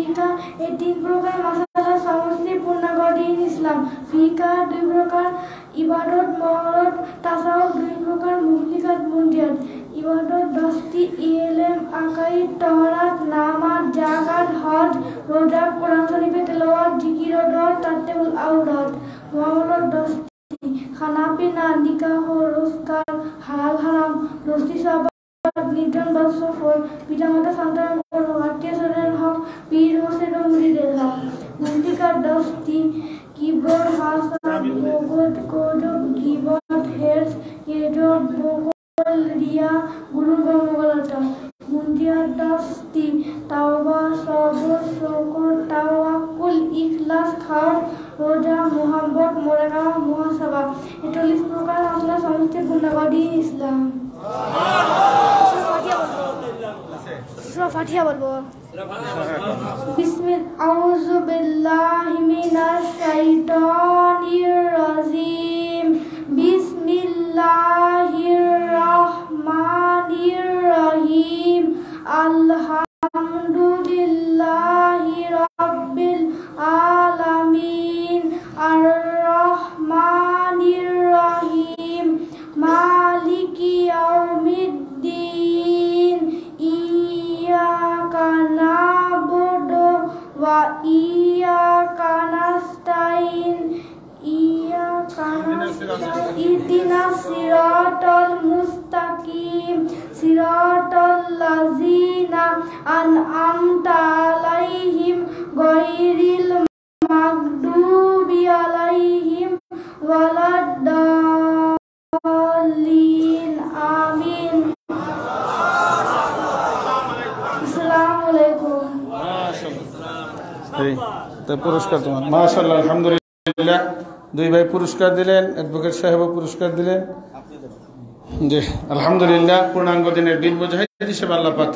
ফিকা এই 3 প্রকার মাসালা সমষ্টি পূর্ণাঙ্গ দিন ইসলাম। ফিকা 2 প্রকার, ইবাদত মহরত তাসাউফ 2 প্রকার, মুহলিকাত মুনজিয়াত। ইবাদত 10টি, ইলম আকাইদ তাহারাত নামাজ যাকাত হজ রোজা কোরআন শরীফে তেলাওয়াত জিকির ও দোয়া তারতিবুল আওরাত। মুআমালাত 10টি, খানা পিনা নিকাহ রোজগার হালাল হারাম দোস্তি সাহাবা নির্জন বা সফর পিতামাতা সন্তানের বড় আত্মীয় স্বজনের হক পীর মসজিদ ও মুরিদের হক। মুহলিকাত 10টি, কিবর হাসাদ বগত কোজব গীবত হেরস এজব বগল রিয়া গুরু বমগলতা। মুনজিয়াত 10টি, তাওবা সবর শুকর তাওয়াক্কুল ইখলাস খাওয়াত রোজা মুহাব্বত মুরাকাবা মুহাসাবা। 40 প্রকার আসলা সমষ্টি পূর্ণাঙ্গ দিন ইসলাম। ফাতিহা বলবো। আউযু বিল্লাহি মিনাশ শাইতানির রাজিম। বিসমিল্লাহির রহমানির রহিম। আলহামদুলিল্লাহি রাব্বিল আলামিন। আর রহমানির রহিম। মালিকি ইয়াউমিদ্দিন। ইয়্যাকা না'বুদু ওয়া ইয়্যাকা নাস্তাইন। ইহদিনাস সিরাতাল মুস্তাকিম। সিরাতাল লাযিনা আন'আমতা আলাইহিম গায়রিল মাগদুবি আলাইহিম ওয়ালাদ-দাল্লিন। আমিন। আসসালামু আলাইকুম। তো পুরস্কার তোমার মাশাআল্লাহ আলহামদুলিল্লাহ। 2 ভাই পুরস্কার দিলেন, অ্যাডভোকেট সাহেবও পুরস্কার দিলেন। জি আলহামদুলিল্লাহ। পূর্ণাঙ্গ দিনের দিন মুজাহিদ হিসেবে আল্লাহ পাক